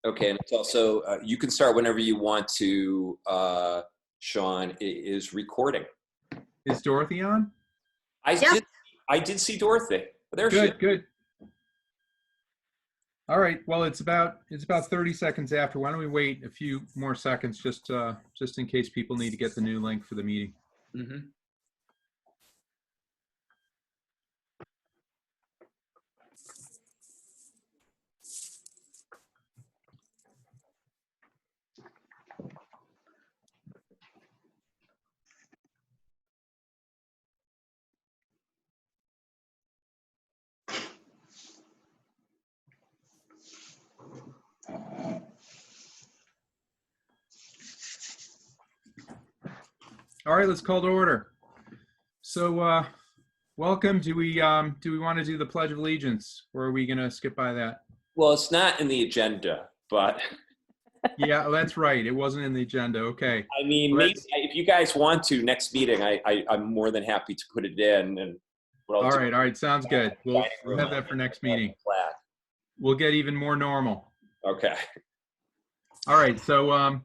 Okay, and it's also, you can start whenever you want to, Sean. It is recording. Is Dorothy on? I did see Dorothy. There she is. Good. All right. Well, it's about 30 seconds after. Why don't we wait a few more seconds just in case people need to get the new link for the meeting. Mm-hmm. All right, let's call to order. So, welcome. Do we want to do the Pledge of Allegiance, or are we going to skip by that? Well, it's not in the agenda, but yeah, that's right. It wasn't in the agenda. Okay. I mean, well, maybe if you guys want to next meeting, I'm more than happy to put it in. And all right, sounds good. We'll have that for next meeting. We'll get even more normal. Okay. All right. So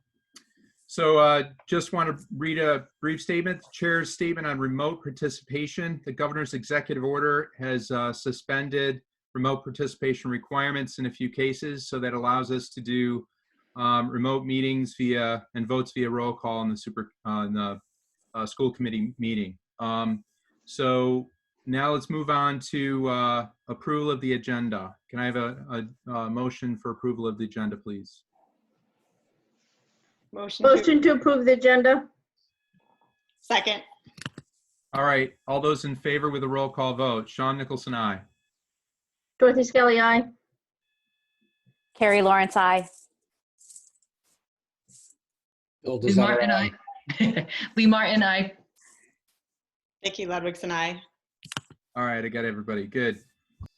just want to read a brief statement. The Chair's statement on remote participation. The Governor's executive order has suspended remote participation requirements in a few cases, so that allows us to do remote meetings and votes via roll call in the school committee meeting. So now let's move on to approval of the agenda. Can I have a motion for approval of the agenda, please? Motion to approve the agenda. Second. All right. All those in favor with a roll call vote. Sean Nicholson, aye. Dorothy Skelly, aye. Carrie Lawrence, aye. Lee Martin, aye. Lee Martin, aye. Vicki Ludwigson, aye. All right. I got everybody. Good.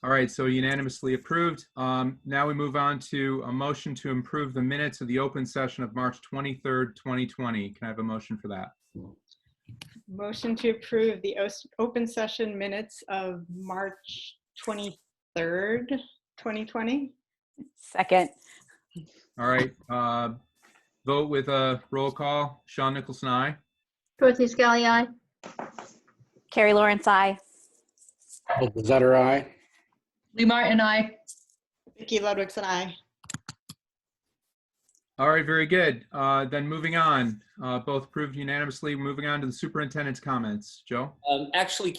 All right. So unanimously approved. Now we move on to a motion to approve the minutes of the open session of March 23rd, 2020. Can I have a motion for that? Motion to approve the open session minutes of March 23rd, 2020. Second. All right. Vote with a roll call. Sean Nicholson, aye. Dorothy Skelly, aye. Carrie Lawrence, aye. Zetter, aye. Lee Martin, aye. Vicki Ludwigson, aye. All right, very good. Then moving on, both approved unanimously. Moving on to the superintendent's comments. Joe? Actually,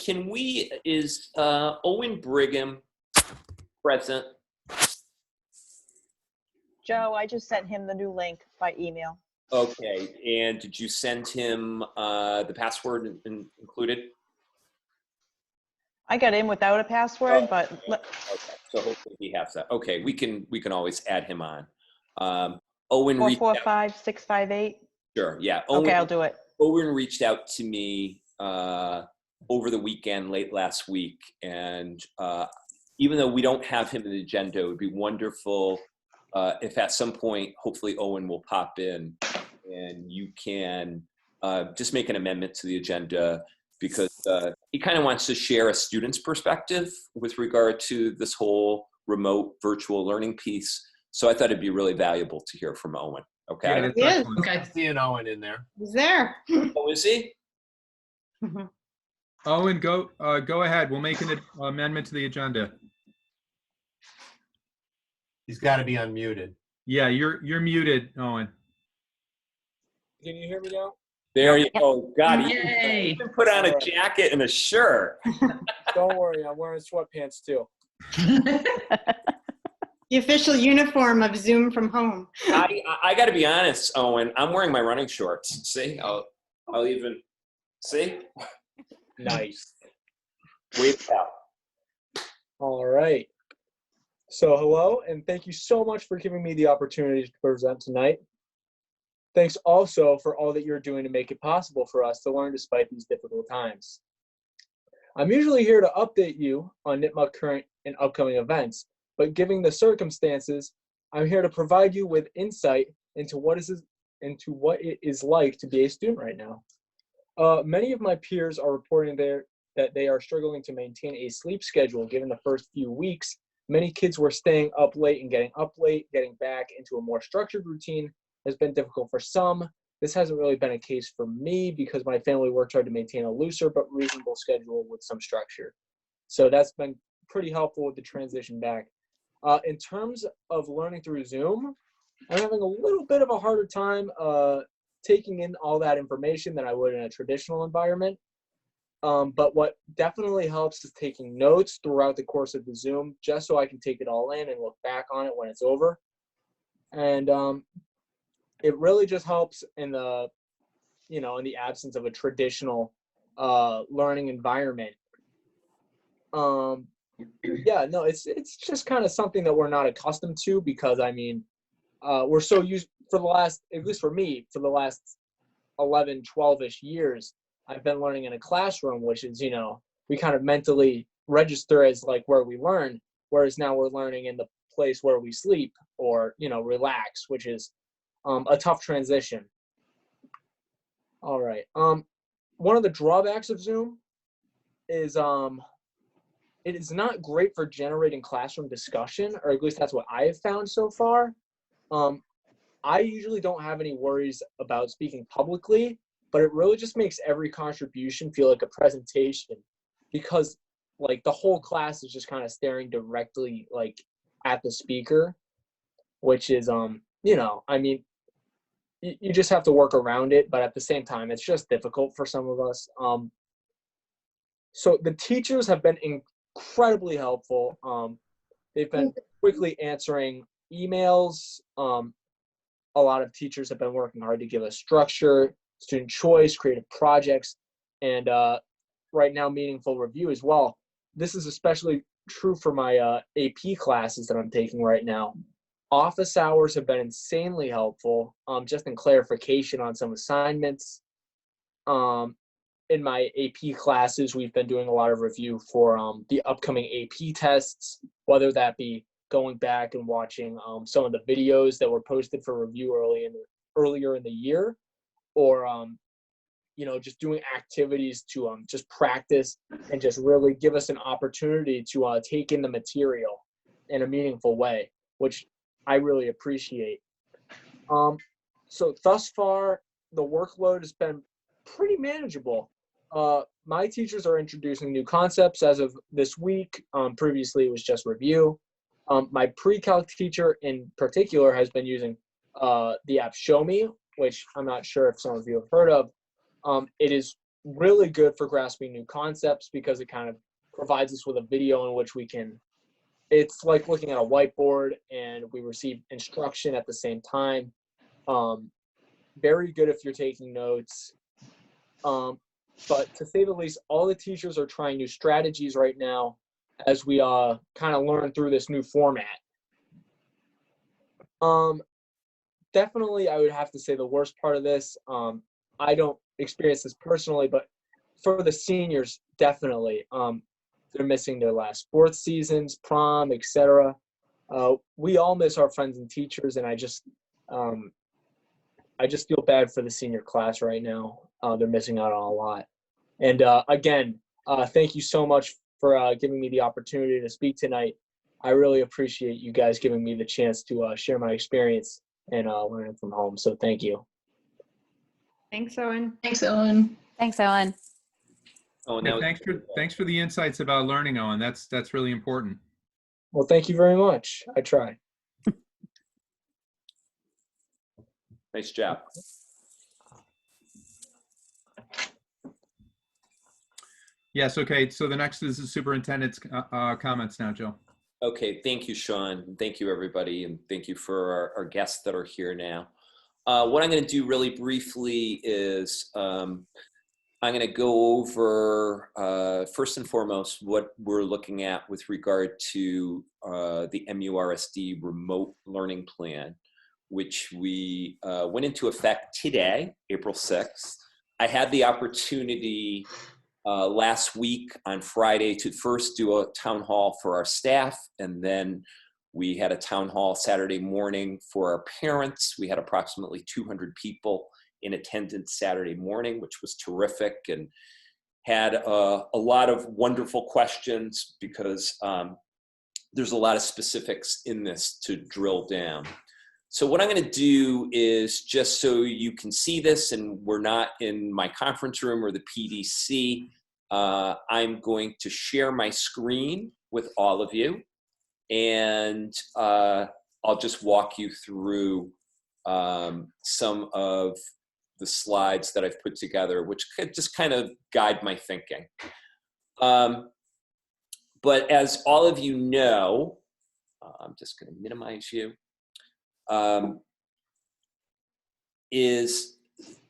is Owen Brigham present? Joe, I just sent him the new link by email. Okay, and did you send him the password included? I got in without a password, but okay, so hopefully he has that. Okay, we can always add him on. Owen 445-658. Sure, yeah. Owen, okay, I'll do it. Owen reached out to me over the weekend, late last week, and even though we don't have him in the agenda, it would be wonderful if at some point, hopefully Owen will pop in and you can just make an amendment to the agenda, because he kind of wants to share a student's perspective with regard to this whole remote virtual learning piece. So I thought it'd be really valuable to hear from Owen. Okay. Yeah, that's excellent. Okay. I see an Owen in there. He's there. Oh, is he? Owen, go ahead. We'll make an amendment to the agenda. He's got to be unmuted. Yeah, you're muted, Owen. Can you hear me now? There you go. God, Yay. you can put on a jacket and a shirt. Don't worry, I'm wearing sweatpants too. The official uniform of Zoom from home. I got to be honest, Owen. I'm wearing my running shorts. See, I'll even see. Nice. Wave out. All right. So hello, and thank you so much for giving me the opportunity to present tonight. Thanks also for all that you're doing to make it possible for us to learn despite these difficult times. I'm usually here to update you on Nipmuc current and upcoming events, but given the circumstances, I'm here to provide you with insight into what it is like to be a student right now. Many of my peers are reporting that they are struggling to maintain a sleep schedule given the first few weeks many kids were staying up late and getting up late. Getting back into a more structured routine has been difficult for some. This hasn't really been a case for me because my family worked hard to maintain a looser but reasonable schedule with some structure. So that's been pretty helpful with the transition back. In terms of learning through Zoom, I'm having a little bit of a harder time taking in all that information than I would in a traditional environment. But what definitely helps is taking notes throughout the course of the Zoom, just so I can take it all in and look back on it when it's over. And it really just helps in the, in the absence of a traditional learning environment. Yeah, no, it's just kind of something that we're not accustomed to because, we're so used for the last, at least for me, for the last 11, 12-ish years, I've been learning in a classroom, which is, we kind of mentally register as like where we learn, whereas now we're learning in the place where we sleep or, relax, which is a tough transition. All right. One of the drawbacks of Zoom is it is not great for generating classroom discussion, or at least that's what I have found so far. I usually don't have any worries about speaking publicly, but it really just makes every contribution feel like a presentation because like the whole class is just kind of staring directly like at the speaker, which is, you just have to work around it, but at the same time, it's just difficult for some of us. So the teachers have been incredibly helpful. They've been quickly answering emails. A lot of teachers have been working hard to give us structure, student choice, creative projects, and right now meaningful review as well. This is especially true for my AP classes that I'm taking right now. Office hours have been insanely helpful, just in clarification on some assignments. In my AP classes, we've been doing a lot of review for the upcoming AP tests, whether that be going back and watching some of the videos that were posted for review earlier in the year, or just doing activities to just practice and just really give us an opportunity to take in the material in a meaningful way, which I really appreciate. So thus far, the workload has been pretty manageable. My teachers are introducing new concepts as of this week. Previously, it was just review. My pre-calc teacher in particular has been using the app Show Me, which I'm not sure if some of you have heard of. It is really good for grasping new concepts because it kind of provides us with a video in which we can, it's like looking at a whiteboard and we receive instruction at the same time. Very good if you're taking notes. But to say the least, all the teachers are trying new strategies right now as we kind of learn through this new format. Definitely, I would have to say the worst part of this, I don't experience this personally, but for the seniors, definitely, they're missing their last sports seasons, prom, etc. We all miss our friends and teachers, and I just feel bad for the senior class right now. They're missing out on a lot. And again, thank you so much for giving me the opportunity to speak tonight. I really appreciate you guys giving me the chance to share my experience and learning from home. So thank you. Thanks, Owen. Thanks, Owen. Thanks, Owen. Oh, and Yeah, that was- thanks for the insights about learning, Owen. That's really important. Well, thank you very much. I try. nice job. Yes, okay, so the next is the superintendent's comments now, Joe. Okay, thank you, Sean. Thank you, everybody, and thank you for our guests that are here now. What I'm going to do really briefly is I'm going to go over, first and foremost, what we're looking at with regard to the MURSD remote learning plan, which we went into effect today, April 6th. I had the opportunity last week on Friday to first do a town hall for our staff, and then we had a town hall Saturday morning for our parents. We had approximately 200 people in attendance Saturday morning, which was terrific, and had a lot of wonderful questions because there's a lot of specifics in this to drill down. So what I'm going to do is, just so you can see this and we're not in my conference room or the PDC, I'm going to share my screen with all of you, and I'll just walk you through some of the slides that I've put together, which could just kind of guide my thinking. But as all of you know, I'm just going to minimize you, is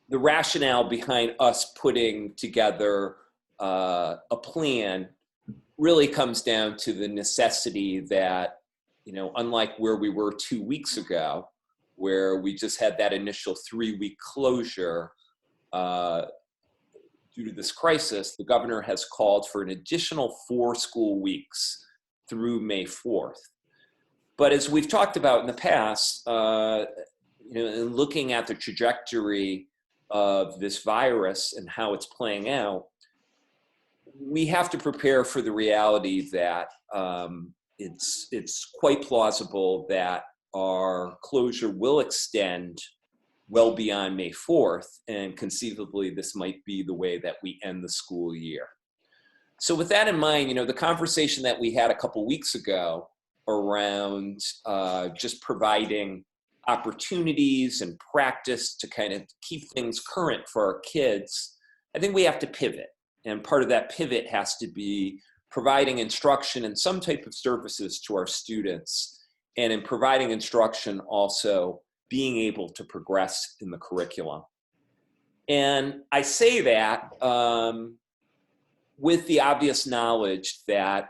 the rationale behind us putting together a plan really comes down to the necessity that, unlike where we were 2 weeks ago, where we just had that initial 3-week closure due to this crisis, the governor has called for an additional 4 school weeks through May 4th. But as we've talked about in the past, in looking at the trajectory of this virus and how it's playing out, we have to prepare for the reality that it's quite plausible that our closure will extend well beyond May 4th, and conceivably this might be the way that we end the school year. So with that in mind, the conversation that we had a couple weeks ago around just providing opportunities and practice to kind of keep things current for our kids, I think we have to pivot. And part of that pivot has to be providing instruction and some type of services to our students, and in providing instruction also being able to progress in the curriculum. And I say that with the obvious knowledge that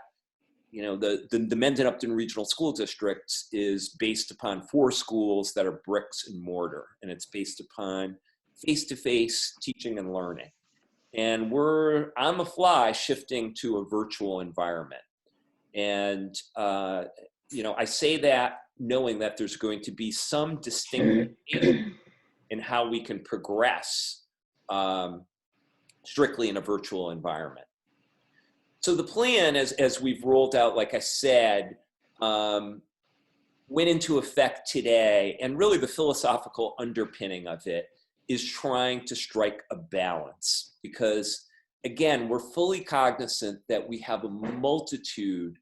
the Mendon-Upton Regional School District is based upon 4 schools that are bricks and mortar, and it's based upon face-to-face teaching and learning. And we're on the fly shifting to a virtual environment. And, I say that knowing that there's going to be some distinction in how we can progress strictly in a virtual environment. So the plan, as we've rolled out, like I said, went into effect today, and really the philosophical underpinning of it is trying to strike a balance, because again, we're fully cognizant that we have a multitude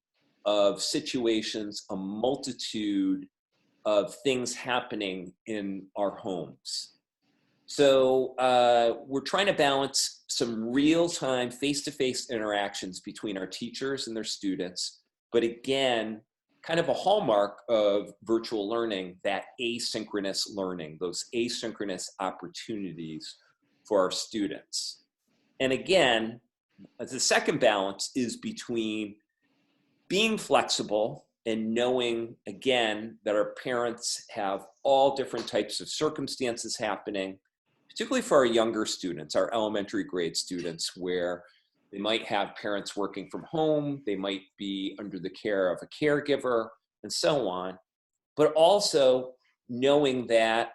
of situations, a multitude of things happening in our homes. So we're trying to balance some real-time face-to-face interactions between our teachers and their students, but again, kind of a hallmark of virtual learning, that asynchronous learning, those asynchronous opportunities for our students. And again, the second balance is between being flexible and knowing, again, that our parents have all different types of circumstances happening, particularly for our younger students, our elementary grade students, where they might have parents working from home, they might be under the care of a caregiver, and so on. But also knowing that,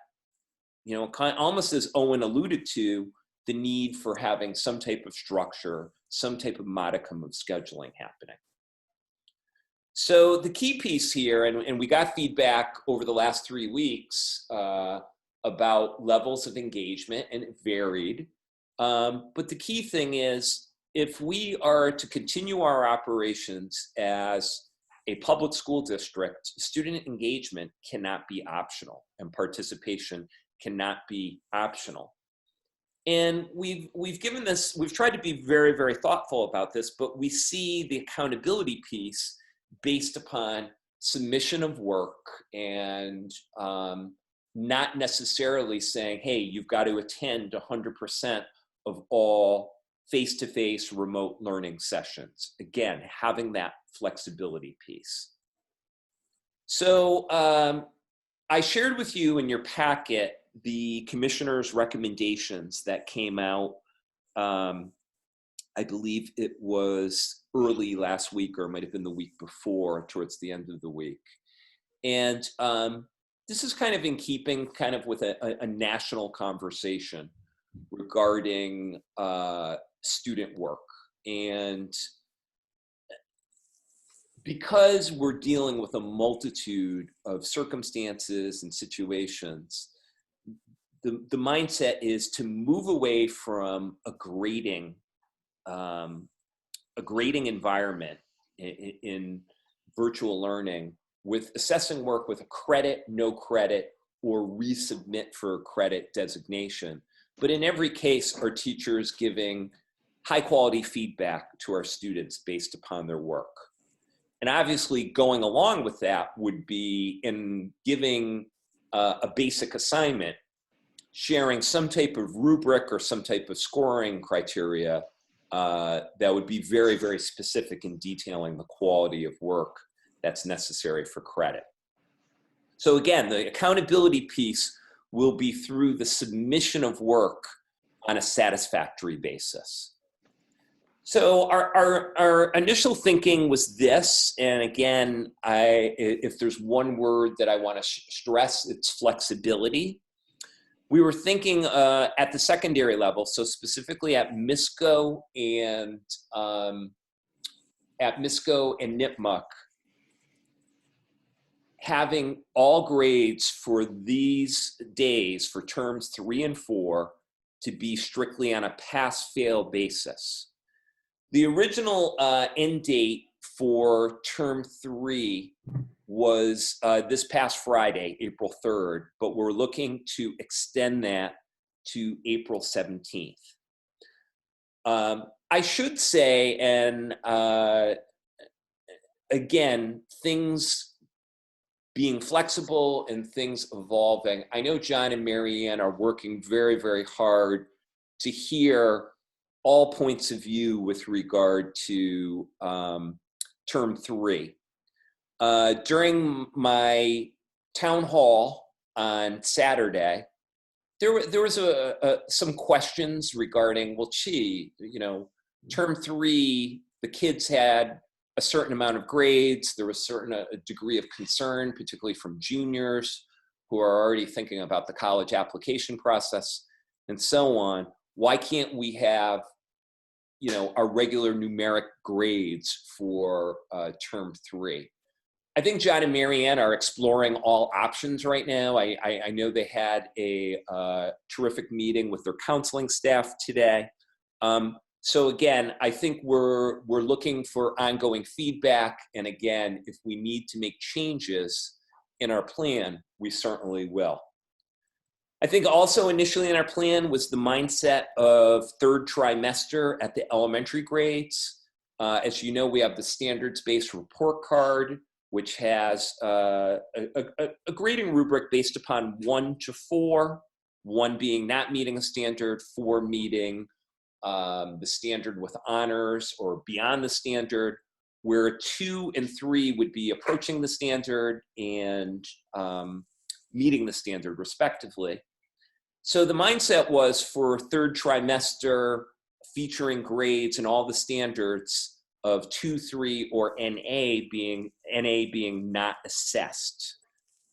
almost as Owen alluded to, the need for having some type of structure, some type of modicum of scheduling happening. So the key piece here, and we got feedback over the last 3 weeks about levels of engagement, and it varied. But the key thing is, if we are to continue our operations as a public school district, student engagement cannot be optional, and participation cannot be optional. And we've tried to be very, very thoughtful about this, but we see the accountability piece based upon submission of work, and not necessarily saying, hey, you've got to attend 100% of all face-to-face remote learning sessions. Again, having that flexibility piece. So I shared with you in your packet the commissioner's recommendations that came out, I believe it was early last week, or it might have been the week before, towards the end of the week. And this is kind of in keeping kind of with a national conversation regarding student work. And because we're dealing with a multitude of circumstances and situations, the mindset is to move away from a grading environment in virtual learning with assessing work with a credit, no credit, or resubmit for credit designation. But in every case, our teachers giving high quality feedback to our students based upon their work. And obviously going along with that would be in giving a basic assignment, sharing some type of rubric or some type of scoring criteria that would be very, very specific in detailing the quality of work that's necessary for credit. So again, the accountability piece will be through the submission of work on a satisfactory basis. So our initial thinking was this, and again, if there's one word that I want to stress, it's flexibility. We were thinking at the secondary level, so specifically at MISCO and NIPMUC, having all grades for these days for terms 3 and 4 to be strictly on a pass-fail basis. The original end date for term 3 was this past Friday, April 3rd, but we're looking to extend that to April 17th. I should say, and again, things being flexible and things evolving, I know John and Marianne are working very, very hard to hear all points of view with regard to term 3. During my town hall on Saturday, there was some questions regarding, well, gee, you know, term 3, the kids had a certain amount of grades. There was a degree of concern, particularly from juniors who are already thinking about the college application process and so on. Why can't we have, you know, our regular numeric grades for term 3? I think John and Marianne are exploring all options right now. I know they had a terrific meeting with their counseling staff today. So again, I think we're looking for ongoing feedback. And again, if we need to make changes in our plan, we certainly will. I think also initially in our plan was the mindset of 3rd trimester at the elementary grades. As you know, we have the standards-based report card, which has a grading rubric based upon 1 to 4, 1 being not meeting a standard, 4 meeting the standard with honors or beyond the standard, where 2 and 3 would be approaching the standard and meeting the standard respectively. So the mindset was for 3rd trimester featuring grades and all the standards of 2, 3, or NA being not assessed.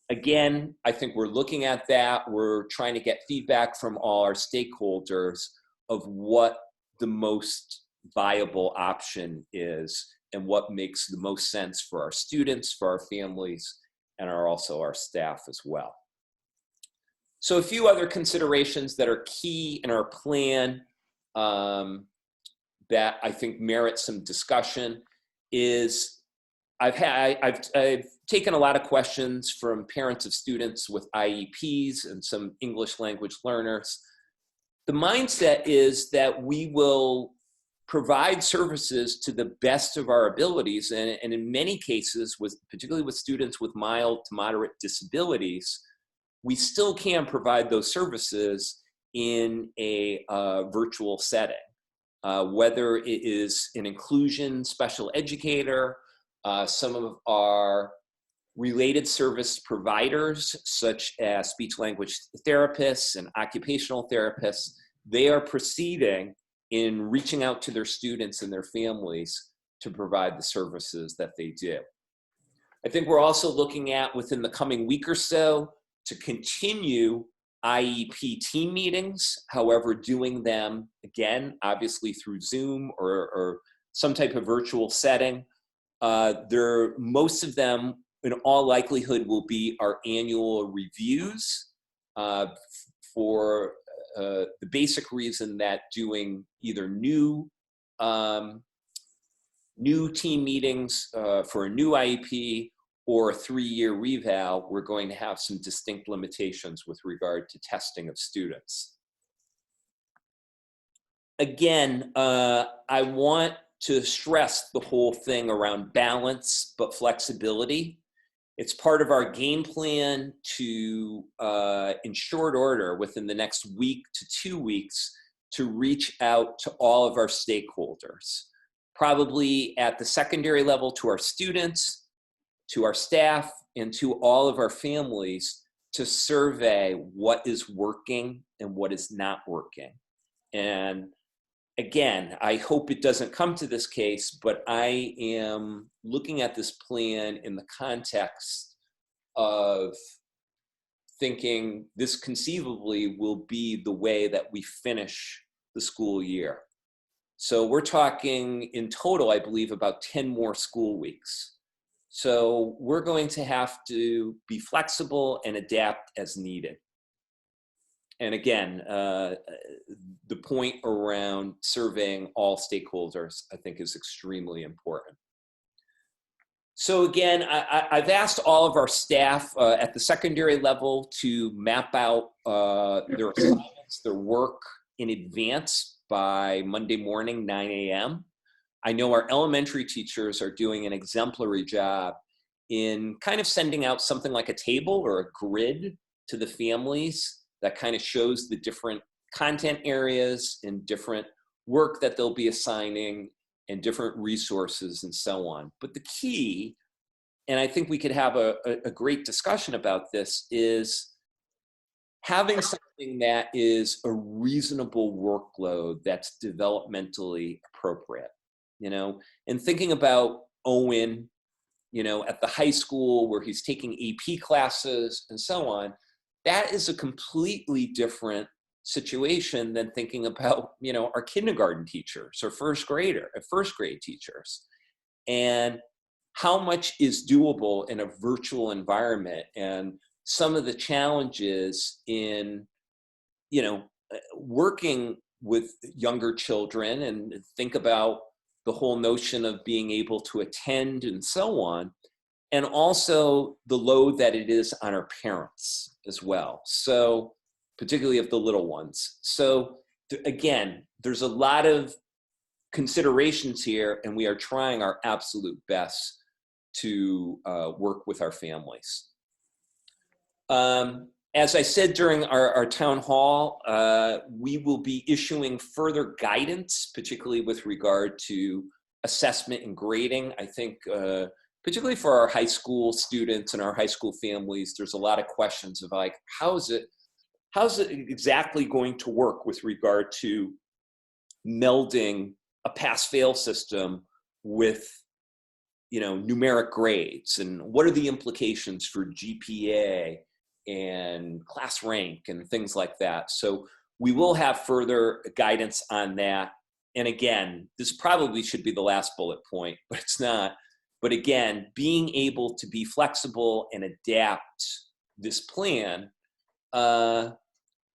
Again, I think we're looking at that. We're trying to get feedback from all our stakeholders of what the most viable option is and what makes the most sense for our students, for our families, and also our staff as well. So a few other considerations that are key in our plan that I think merit some discussion is I've taken a lot of questions from parents of students with IEPs and some English language learners. The mindset is that we will provide services to the best of our abilities, and in many cases, particularly with students with mild to moderate disabilities, we still can provide those services in a virtual setting. Whether it is an inclusion special educator, some of our related service providers, such as speech language therapists and occupational therapists, they are proceeding in reaching out to their students and their families to provide the services that they do. I think we're also looking at, within the coming week or so, to continue IEP team meetings, however, doing them, again, obviously through Zoom or some type of virtual setting, Most of them, in all likelihood, will be our annual reviews for the basic reason that doing either new team meetings for a new IEP or a 3-year reval, we're going to have some distinct limitations with regard to testing of students. Again, I want to stress the whole thing around balance but flexibility. It's part of our game plan to, in short order, within the next week to 2 weeks, to reach out to all of our stakeholders, probably at the secondary level to our students, to our staff, and to all of our families, to survey what is working and what is not working. And again, I hope it doesn't come to this case, but I am looking at this plan in the context of thinking this conceivably will be the way that we finish the school year. So we're talking in total, I believe, about 10 more school weeks. So we're going to have to be flexible and adapt as needed. And again, the point around surveying all stakeholders, I think, is extremely important. So again, I've asked all of our staff at the secondary level to map out their assignments, their work in advance by Monday morning, 9 a.m. I know our elementary teachers are doing an exemplary job in kind of sending out something like a table or a grid to the families that kind of shows the different content areas and different work that they'll be assigning and different resources and so on. But the key, and I think we could have a great discussion about this, is having something that is a reasonable workload that's developmentally appropriate, you know, and thinking about Owen, you know, at the high school where he's taking AP classes and so on, that is a completely different situation than thinking about, you know, our kindergarten teachers or first grade teachers, and how much is doable in a virtual environment, and some of the challenges in, you know, working with younger children, and think about the whole notion of being able to attend and so on, and also the load that it is on our parents as well. So particularly of the little ones. So again, there's a lot of considerations here, and we are trying our absolute best to work with our families. As I said during our town hall, we will be issuing further guidance, particularly with regard to assessment and grading. I think particularly for our high school students and our high school families, there's a lot of questions of like, how's it exactly going to work with regard to melding a pass-fail system with, you know, numeric grades, and what are the implications for GPA and class rank and things like that. So we will have further guidance on that. And again, this probably should be the last bullet point, but it's not. But again, being able to be flexible and adapt this plan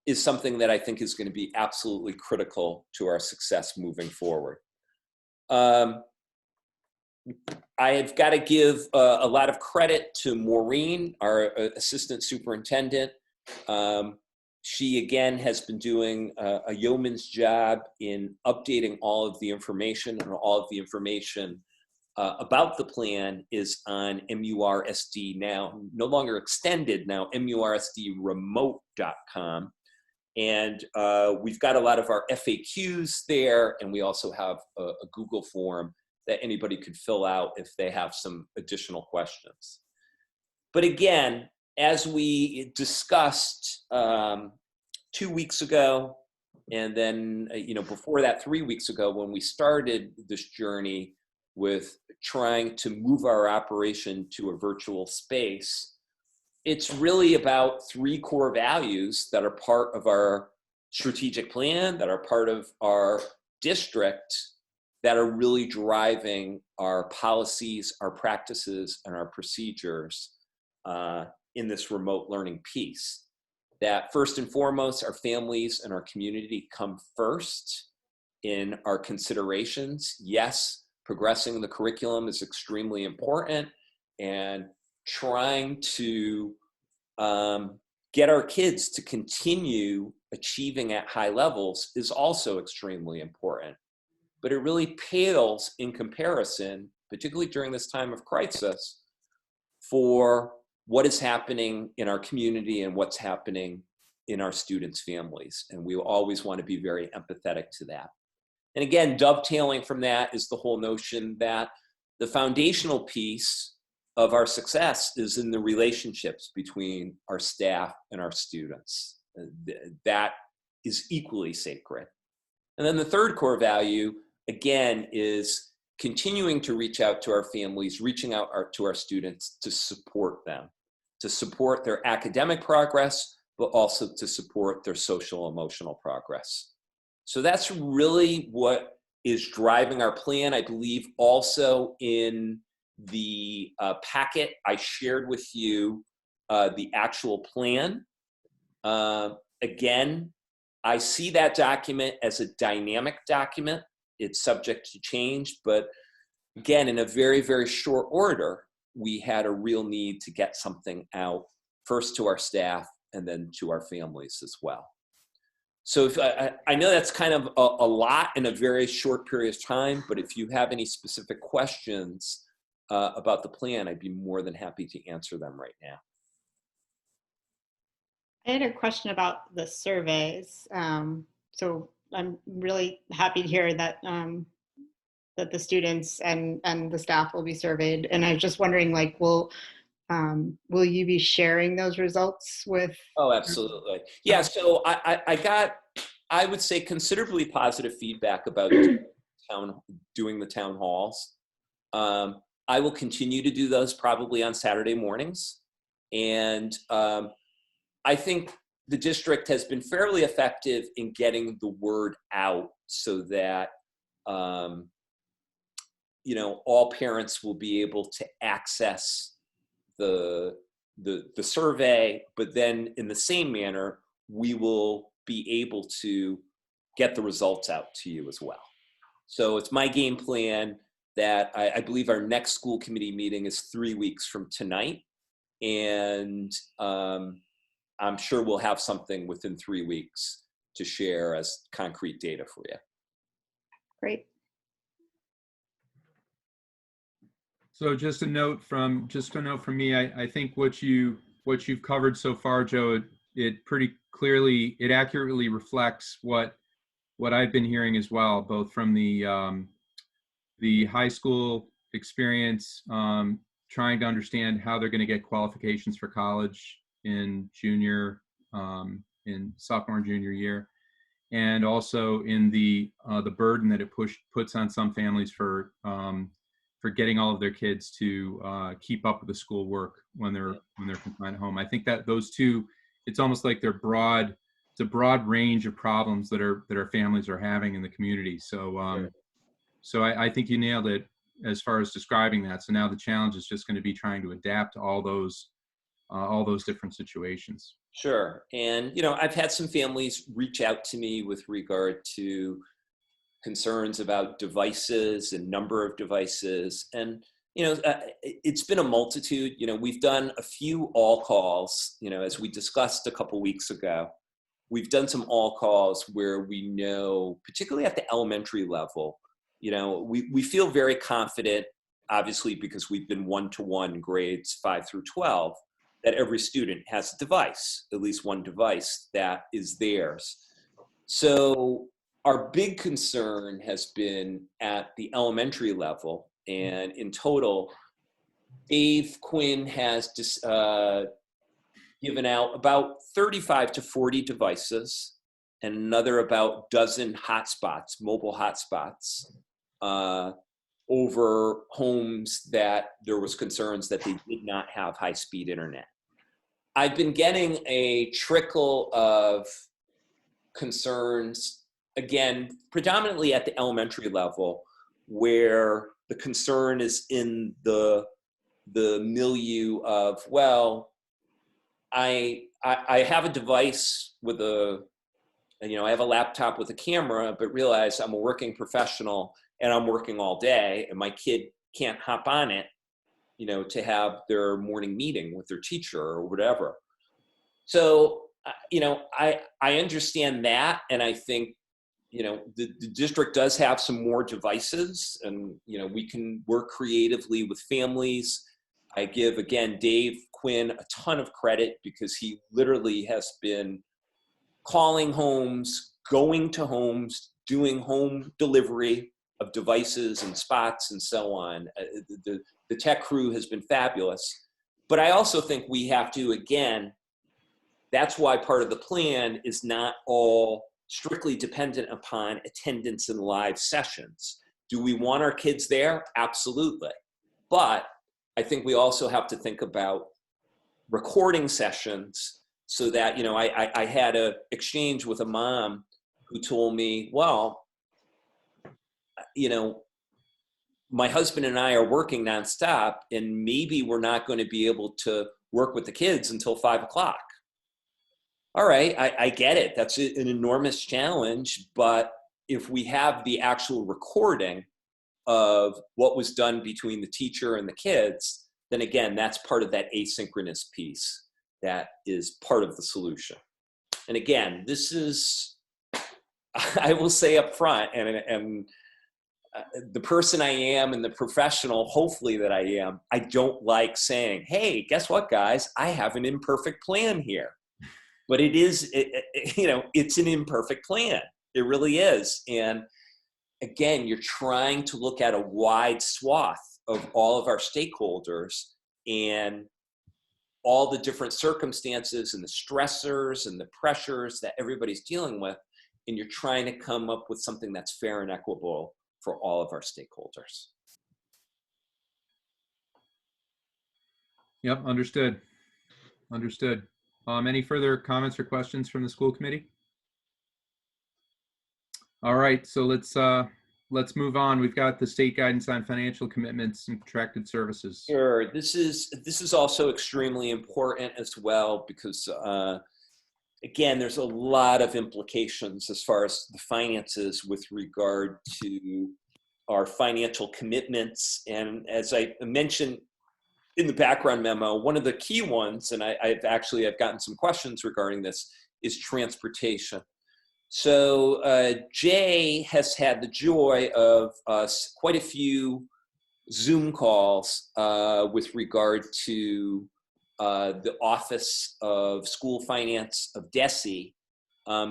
is something that I think is going to be absolutely critical to our success moving forward. I have got to give a lot of credit to Maureen, our assistant superintendent. She, again, has been doing a yeoman's job in updating all of the information, and all of the information about the plan is on MURSD now, no longer extended, now MURSDremote.com. And we've got a lot of our FAQs there, and we also have a Google form that anybody could fill out if they have some additional questions. But again, as we discussed 2 weeks ago, and then before that 3 weeks ago, when we started this journey with trying to move our operation to a virtual space, it's really about 3 core values that are part of our strategic plan, that are part of our district, that are really driving our policies, our practices, and our procedures in this remote learning piece. That first and foremost, our families and our community come first in our considerations. Yes, progressing the curriculum is extremely important, and trying to get our kids to continue achieving at high levels is also extremely important. But it really pales in comparison, particularly during this time of crisis, for what is happening in our community and what's happening in our students' families. And we always want to be very empathetic to that. And again, dovetailing from that is the whole notion that the foundational piece of our success is in the relationships between our staff and our students. That is equally sacred. And then the third core value, again, is continuing to reach out to our families, reaching out to our students to support them, to support their academic progress, but also to support their social emotional progress. So that's really what is driving our plan. I believe also in the packet I shared with you the actual plan. Again, I see that document as a dynamic document. It's subject to change, but again, in a very, very short order, we had a real need to get something out first to our staff and then to our families as well. So if I know that's kind of a lot in a very short period of time, but if you have any specific questions about the plan, I'd be more than happy to answer them right now. I had a question about the surveys. So I'm really happy to hear that that the students and the staff will be surveyed. And I was just wondering, like, will you be sharing those results with? Oh, absolutely. Yeah, so I got, I would say, considerably positive feedback about doing the town halls. I will continue to do those probably on Saturday mornings. And I think the district has been fairly effective in getting the word out so that you know, all parents will be able to access the survey, but then in the same manner, we will be able to get the results out to you as well. So it's my game plan that I believe our next school committee meeting is 3 weeks from tonight. And I'm sure we'll have something within 3 weeks to share as concrete data for you. Great. So just a note from me, I think what you've covered so far, Joe, it pretty clearly, it accurately reflects what I've been hearing as well, both from the high school experience, trying to understand how they're going to get qualifications for college in sophomore and junior year, and also in the burden that it puts on some families for getting all of their kids to keep up with the school work when they're confined at home. I think that those two, it's almost like it's a broad range of problems that our families are having in the community. So so I think you nailed it as far as describing that. So now the challenge is just going to be trying to adapt to all those different situations. Sure. And, you know, I've had some families reach out to me with regard to concerns about devices and number of devices. And, you know, it's been a multitude. You know, we've done a few all calls, you know, as we discussed a couple weeks ago. We've done some all calls where we know, particularly at the elementary level, you know, we feel very confident, obviously, because we've been one-to-one grades 5 through 12, that every student has a device, at least one device that is theirs. So our big concern has been at the elementary level, and in total, Dave Quinn has given out about 35 to 40 devices and another about dozen hotspots, mobile hotspots, over homes that there was concerns that they did not have high-speed internet. I've been getting a trickle of concerns, again, predominantly at the elementary level, where the concern is in the milieu of, well, I have a device with I have a laptop with a camera, but realize I'm a working professional and I'm working all day, and my kid can't hop on it, to have their morning meeting with their teacher or whatever. So, I understand that. And I think, the district does have some more devices, and, we can work creatively with families. I give, again, Dave Quinn a ton of credit, because he literally has been calling homes, going to homes, doing home delivery of devices and spots and so on. The tech crew has been fabulous. But I also think we have to, again, that's why part of the plan is not all strictly dependent upon attendance in live sessions. Do we want our kids there? Absolutely. But I think we also have to think about recording sessions, so that, I had an exchange with a mom who told me, well, my husband and I are working nonstop, and maybe we're not going to be able to work with the kids until 5 o'clock. All right, I get it. That's an enormous challenge. But if we have the actual recording of what was done between the teacher and the kids, then again, that's part of that asynchronous piece that is part of the solution. And again, this is, I will say up front, and the person I am and the professional, hopefully, that I am, I don't like saying, hey, guess what, guys? I have an imperfect plan here. But it is, it's an imperfect plan. It really is. And again, you're trying to look at a wide swath of all of our stakeholders and all the different circumstances and the stressors and the pressures that everybody's dealing with. And you're trying to come up with something that's fair and equitable for all of our stakeholders. Yep, understood. Understood. Any further comments or questions from the school committee? All right, so let's move on. We've got the state guidance on financial commitments and contracted services. Sure. This is also extremely important as well, because again, there's a lot of implications as far as the finances with regard to our financial commitments. And as I mentioned in the background memo, one of the key ones, and I've gotten some questions regarding this, is transportation. So Jay has had the joy of quite a few Zoom calls with regard to the Office of School Finance of DESE.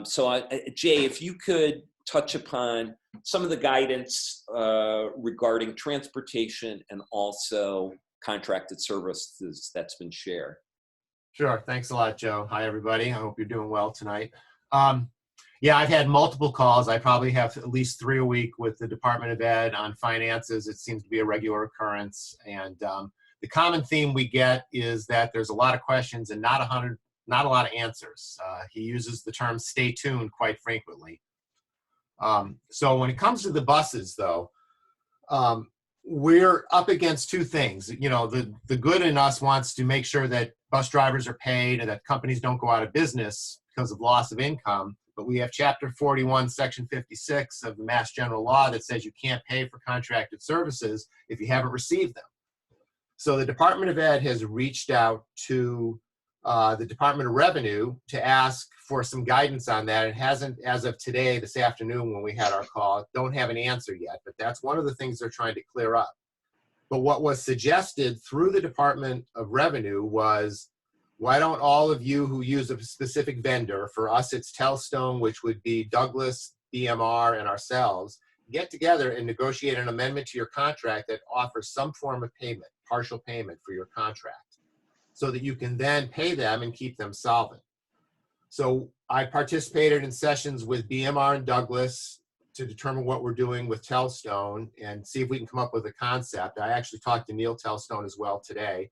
So Jay, if you could touch upon some of the guidance regarding transportation and also contracted services that's been shared. Sure. Thanks a lot, Joe. Hi, everybody. I hope you're doing well tonight. Yeah, I've had multiple calls. I probably have at least 3 a week with the Department of Ed on finances. It seems to be a regular occurrence. And the common theme we get is that there's a lot of questions and not a lot of answers. He uses the term "stay tuned" quite frequently. So when it comes to the buses, though, we're up against two things. The good in us wants to make sure that bus drivers are paid and that companies don't go out of business because of loss of income. But we have Chapter 41, Section 56 of the Mass General Law that says you can't pay for contracted services if you haven't received them. So the Department of Ed has reached out to the Department of Revenue to ask for some guidance on that. It hasn't, as of today, this afternoon when we had our call, don't have an answer yet, but that's one of the things they're trying to clear up. But what was suggested through the Department of Revenue was, why don't all of you who use a specific vendor, for us it's Telstone, which would be Douglas, BMR, and ourselves, get together and negotiate an amendment to your contract that offers some form of payment, partial payment for your contract, so that you can then pay them and keep them solvent. So I participated in sessions with BMR and Douglas to determine what we're doing with Telstone and see if we can come up with a concept. I actually talked to Neil Telstone as well today.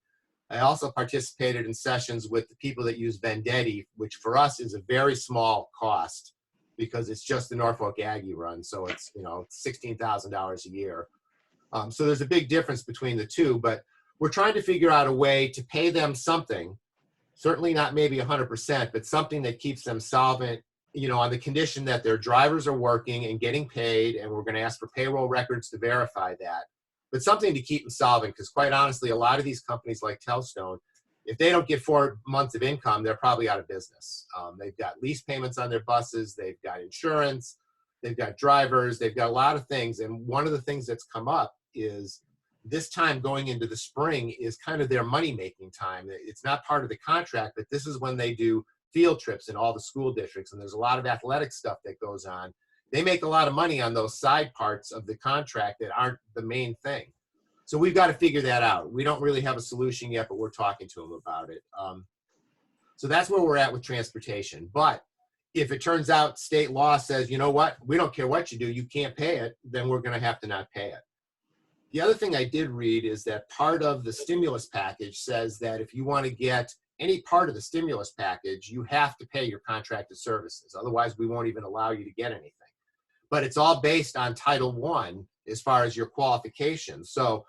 I also participated in sessions with the people that use Vendetti, which for us is a very small cost because it's just the Norfolk Aggie run. So it's, $16,000 a year. So there's a big difference between the two, but we're trying to figure out a way to pay them something, certainly not maybe 100%, but something that keeps them solvent, on the condition that their drivers are working and getting paid, and we're going to ask for payroll records to verify that, but something to keep them solvent, because quite honestly, a lot of these companies like Telstone, if they don't get 4 months of income, they're probably out of business. They've got lease payments on their buses, they've got insurance, they've got drivers, they've got a lot of things, and one of the things that's come up is this time going into the spring is kind of their money-making time. It's not part of the contract, but this is when they do field trips in all the school districts, and there's a lot of athletic stuff that goes on. They make a lot of money on those side parts of the contract that aren't the main thing. So we've got to figure that out. We don't really have a solution yet, but we're talking to them about it. So that's where we're at with transportation. But if it turns out state law says, you know what, we don't care what you do, you can't pay it, then we're going to have to not pay it. The other thing I did read is that part of the stimulus package says that if you want to get any part of the stimulus package, you have to pay your contracted services. Otherwise, we won't even allow you to get anything. But it's all based on Title I as far as your qualifications. So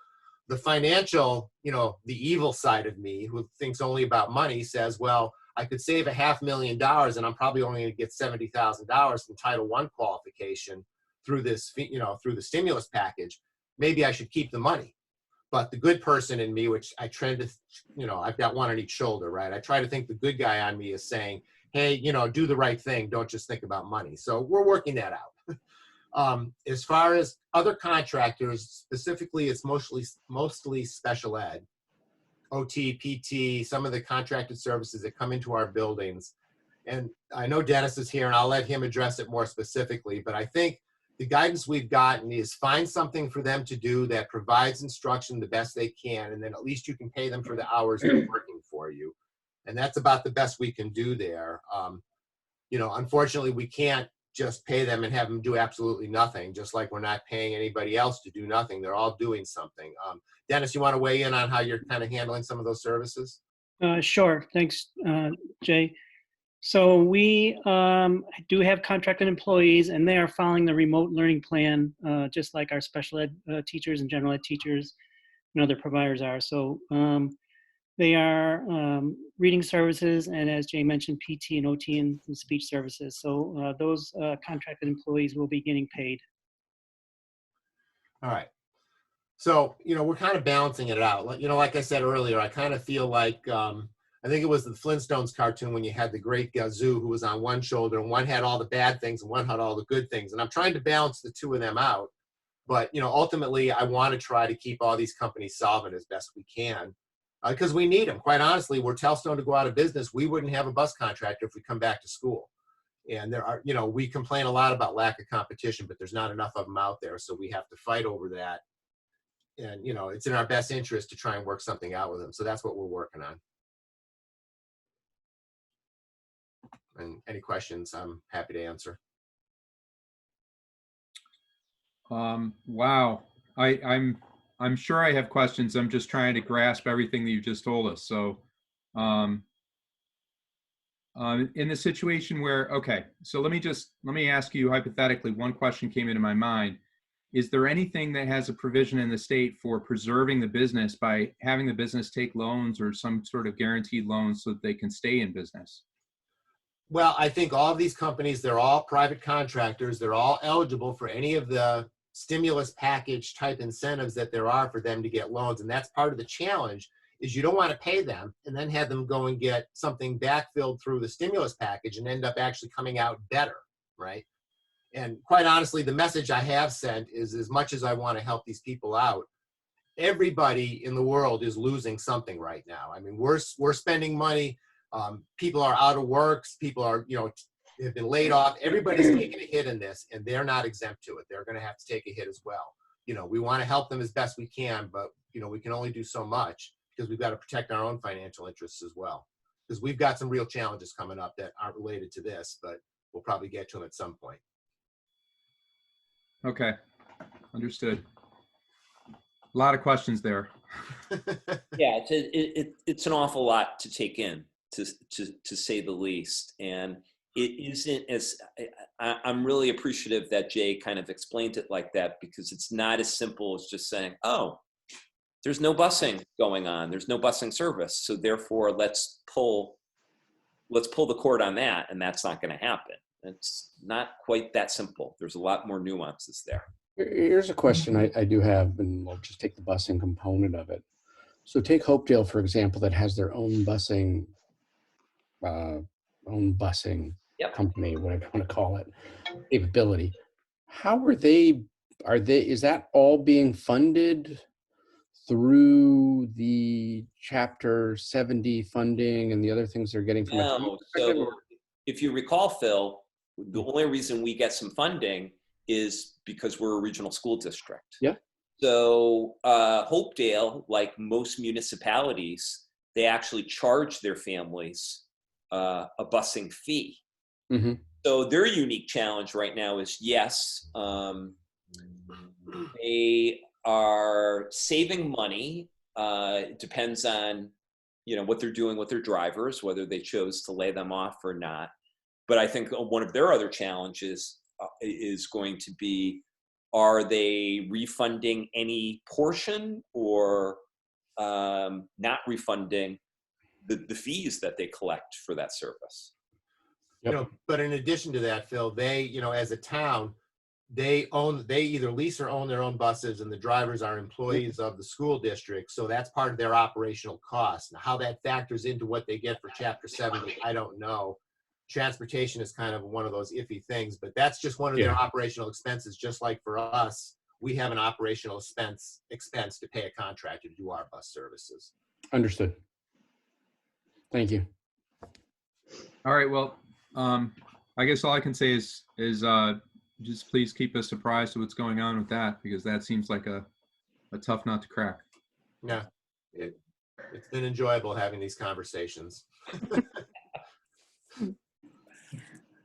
the financial, the evil side of me, who thinks only about money, says, well, I could save $500,000 and I'm probably only going to get $70,000 from Title I qualification through this, through the stimulus package. Maybe I should keep the money. But the good person in me, which I tend to, I've got one on each shoulder, right? I try to think the good guy on me is saying, hey, do the right thing. Don't just think about money. So we're working that out. As far as other contractors, specifically, it's mostly special ed, OT, PT, some of the contracted services that come into our buildings. And I know Dennis is here, and I'll let him address it more specifically, but I think the guidance we've gotten is find something for them to do that provides instruction the best they can, and then at least you can pay them for the hours they're working for you. And that's about the best we can do there. Unfortunately, we can't just pay them and have them do absolutely nothing, just like we're not paying anybody else to do nothing. They're all doing something. Dennis, you want to weigh in on how you're kind of handling some of those services? Sure. Thanks, Jay. So we do have contracted employees, and they are following the remote learning plan, just like our special ed teachers and general ed teachers and other providers are. So they are reading services, and as Jay mentioned, PT and OT and speech services. So those contracted employees will be getting paid. All right. So, we're kind of balancing it out. Like I said earlier, I kind of feel like, I think it was the Flintstones cartoon when you had the great Gazoo who was on one shoulder, and one had all the bad things and one had all the good things. And I'm trying to balance the two of them out. But, ultimately, I want to try to keep all these companies solvent as best we can because we need them. Quite honestly, were Telstone to go out of business, we wouldn't have a bus contractor if we come back to school. And there are, we complain a lot about lack of competition, but there's not enough of them out there. So we have to fight over that. And, it's in our best interest to try and work something out with them. So that's what we're working on. And any questions, I'm happy to answer. Wow. I'm sure I have questions. I'm just trying to grasp everything that you just told us. So in the situation where, okay, so let me ask you hypothetically, one question came into my mind. Is there anything that has a provision in the state for preserving the business by having the business take loans or some sort of guaranteed loans so that they can stay in business? Well, I think all of these companies, they're all private contractors. They're all eligible for any of the stimulus package type incentives that there are for them to get loans. And that's part of the challenge is you don't want to pay them and then have them go and get something backfilled through the stimulus package and end up actually coming out better, right? And quite honestly, the message I have sent is as much as I want to help these people out, everybody in the world is losing something right now. I mean, we're spending money. People are out of work. People are, have been laid off. Everybody's taking a hit in this, and they're not exempt to it. They're going to have to take a hit as well. We want to help them as best we can, but, we can only do so much because we've got to protect our own financial interests as well. Because we've got some real challenges coming up that aren't related to this, but we'll probably get to them at some point. Okay, understood. A lot of questions there. Yeah, it's an awful lot to take in, to say the least. And it isn't as, I'm really appreciative that Jay kind of explained it like that, because it's not as simple as just saying, oh, there's no busing going on. There's no busing service. So therefore let's pull the cord on that. And that's not going to happen. It's not quite that simple. There's a lot more nuances there. Here's a question I do have, and we'll just take the busing component of it. So take Hopedale, for example, that has their own busing, Yep. company, whatever you want to call it, capability. How is that all being funded through the Chapter 70 funding and the other things they're getting from a town No, perspective, so or- if you recall, Phil, the only reason we get some funding is because we're a regional school district. Yeah. So Hopedale, like most municipalities, they actually charge their families a busing fee. Mm-hmm. So their unique challenge right now is, yes, they are saving money. It depends on, what they're doing with their drivers, whether they chose to lay them off or not. But I think one of their other challenges is going to be, are they refunding any portion or not refunding the fees that they collect for that service? Yep. But in addition to that, Phil, they, as a town, they either lease or own their own buses, and the drivers are employees of the school district. So that's part of their operational cost. Now, how that factors into what they get for Chapter 70, I don't know. Transportation is kind of one of those iffy things, but that's just one of their operational expenses. Just like for us, we have an operational expense to pay a contractor to do our bus services. Understood. Thank you. All right, well, I guess all I can say is just please keep us apprised of what's going on with that, because that seems like a tough nut to crack. Yeah, it's been enjoyable having these conversations.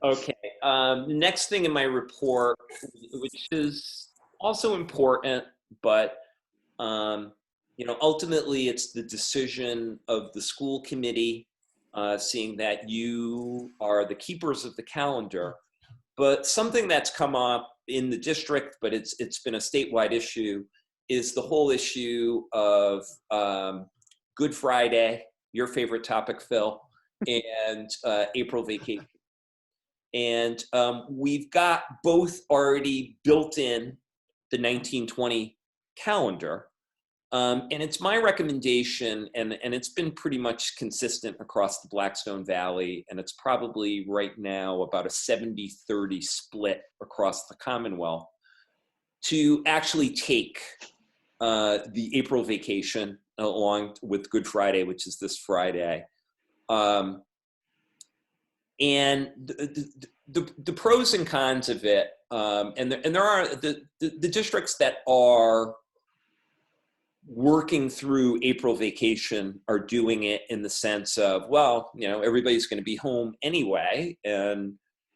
Okay. The next thing in my report, which is also important, but ultimately it's the decision of the school committee, seeing that you are the keepers of the calendar. But something that's come up in the district, but it's been a statewide issue, is the whole issue of Good Friday, your favorite topic, Phil, and April vacation. And we've got both already built in the 1920 calendar. And it's my recommendation, and it's been pretty much consistent across the Blackstone Valley, and it's probably right now about a 70-30 split across the Commonwealth, to actually take the April vacation along with Good Friday, which is this Friday. And the pros and cons of it, and there are the districts that are working through April vacation are doing it in the sense of, well, everybody's going to be home anyway, and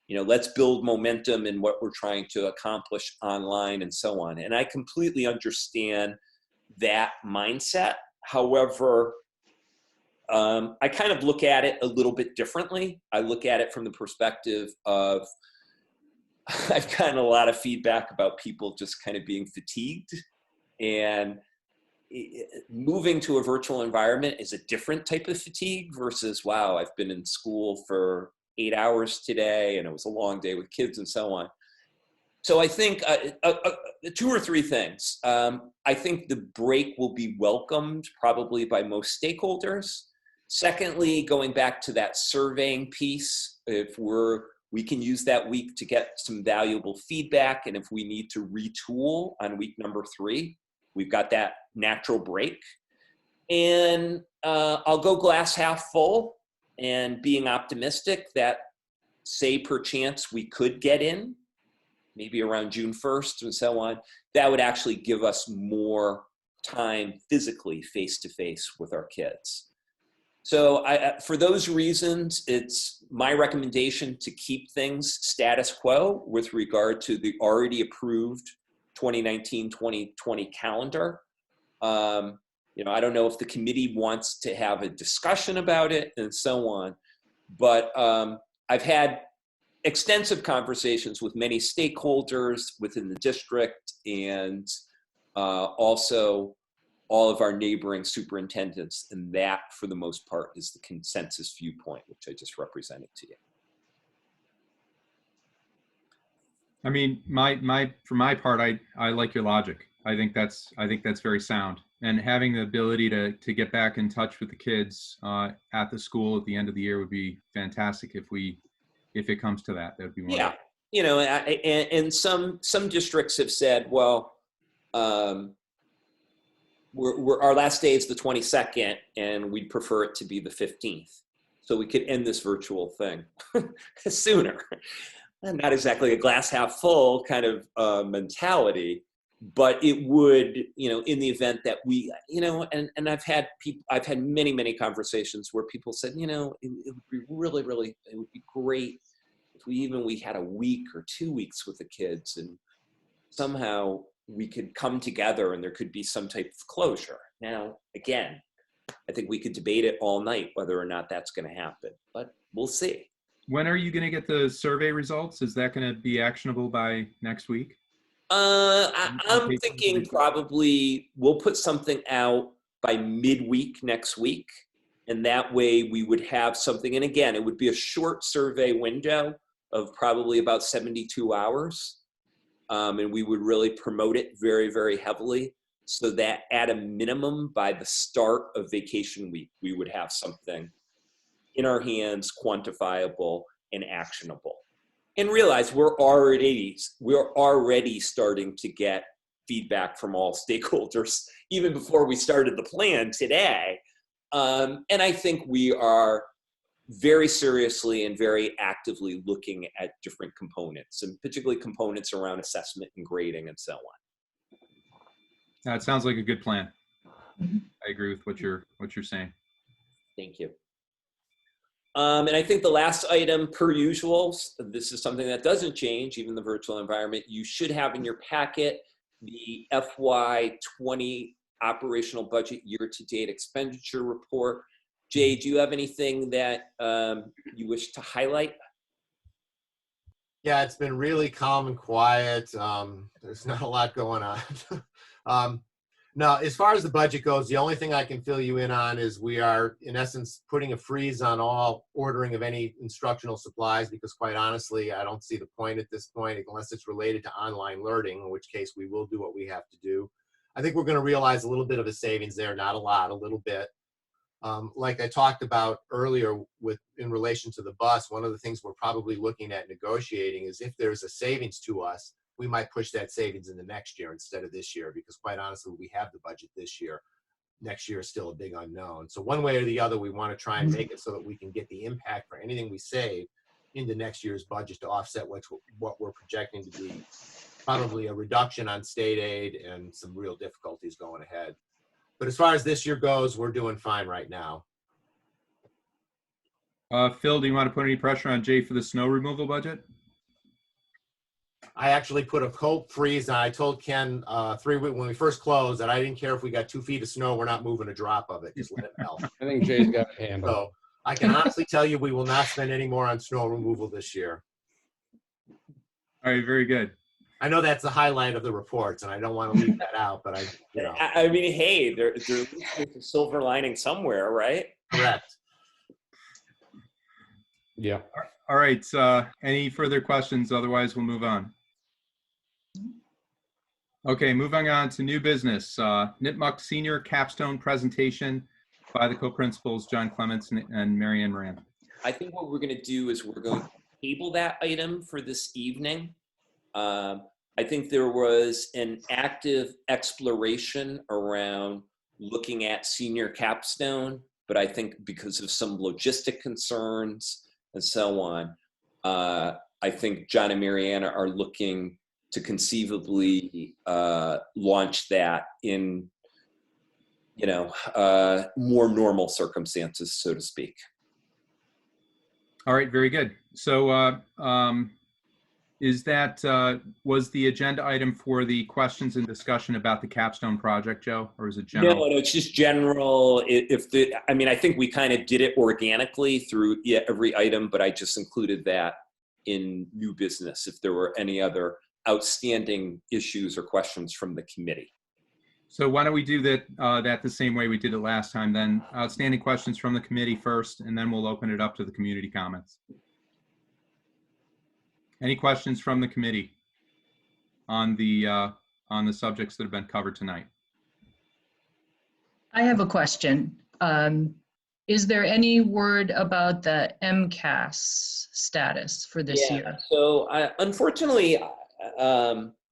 let's build momentum in what we're trying to accomplish online and so on. And I completely understand that mindset. However, I kind of look at it a little bit differently. I look at it from the perspective of, I've gotten a lot of feedback about people just kind of being fatigued, and moving to a virtual environment is a different type of fatigue versus, wow, I've been in school for 8 hours today and it was a long day with kids and so on. So I think 2 or 3 things. I think the break will be welcomed probably by most stakeholders. Secondly, going back to that surveying piece, if we can use that week to get some valuable feedback, and if we need to retool on week number 3, we've got that natural break. And I'll go glass half full and being optimistic that, say, perchance we could get in maybe around June 1st and so on. That would actually give us more time physically face-to-face with our kids. So for those reasons, it's my recommendation to keep things status quo with regard to the already approved 2019-2020 calendar. I don't know if the committee wants to have a discussion about it and so on, but I've had extensive conversations with many stakeholders within the district and also all of our neighboring superintendents. And that, for the most part, is the consensus viewpoint, which I just represented to you. I mean, for my part, I like your logic. I think that's very sound. And having the ability to get back in touch with the kids at the school at the end of the year would be fantastic if it comes to that. That would be wonderful. Yeah, you know, and some districts have said, well, our last day is the 22nd, and we'd prefer it to be the 15th, so we could end this virtual thing sooner. And not exactly a glass half full kind of mentality, but it would, you know, in the event that we, you know, and I've had many conversations where people said, you know, it would be really, it would be great if we had a week or 2 weeks with the kids, and somehow we could come together and there could be some type of closure. Now, again, I think we could debate it all night whether or not that's going to happen, but we'll see. When are you going to get the survey results? Is that going to be actionable by next week? I'm thinking probably we'll put something out by midweek next week. And that way we would have something. And again, it would be a short survey window of probably about 72 hours. And we would really promote it very, very heavily, so that at a minimum by the start of vacation week, we would have something in our hands, quantifiable and actionable. And realize we're already starting to get feedback from all stakeholders, even before we started the plan today. And I think we are very seriously and very actively looking at different components, and particularly components around assessment and grading and so on. It sounds like a good plan. I agree with what you're saying. Thank you. And I think the last item, per usual, this is something that doesn't change, even the virtual environment. You should have in your packet the FY20 operational budget year-to-date expenditure report. Jay, do you have anything that you wish to highlight? Yeah, it's been really calm and quiet. There's not a lot going on. No, as far as the budget goes, the only thing I can fill you in on is we are, in essence, putting a freeze on all ordering of any instructional supplies, because quite honestly, I don't see the point at this point, unless it's related to online learning, in which case we will do what we have to do. I think we're going to realize a little bit of a savings there, not a lot, a little bit. Like I talked about earlier in relation to the bus, one of the things we're probably looking at negotiating is if there's a savings to us, we might push that savings in the next year instead of this year, because quite honestly, we have the budget this year. Next year is still a big unknown. So one way or the other, we want to try and make it so that we can get the impact for anything we save into next year's budget to offset what we're projecting to be probably a reduction on state aid and some real difficulties going ahead. But as far as this year goes, we're doing fine right now. Phil, do you want to put any pressure on Jay for the snow removal budget? I actually put a cold freeze, and I told Ken when we first closed that I didn't care if we got 2 feet of snow, we're not moving a drop of it. Just let it melt. I think Jay's got a handle. So I can honestly tell you we will not spend any more on snow removal this year. All right, very good. I know that's the highlight of the reports, and I don't want to leave that out, but I mean, hey, there's a silver lining somewhere, right? Correct. Yeah. All right. Any further questions? Otherwise, we'll move on. Okay, moving on to new business. Nipmuc Senior Capstone presentation by the co-principals, John Clements and Marianne Moran. I think what we're going to do is we're going to table that item for this evening. I think there was an active exploration around looking at senior capstone, but I think because of some logistic concerns and so on, I think John and Marianne are looking to conceivably launch that in, more normal circumstances, so to speak. All right, very good. So is that, was the agenda item for the questions and discussion about the capstone project, Joe, or is it general? No, it's just general. I think we kind of did it organically through every item, but I just included that in new business if there were any other outstanding issues or questions from the committee. So why don't we do that the same way we did it last time then? Outstanding questions from the committee first, and then we'll open it up to the community comments. Any questions from the committee on the subjects that have been covered tonight? I have a question. Is there any word about the Mcats status for this year? So unfortunately,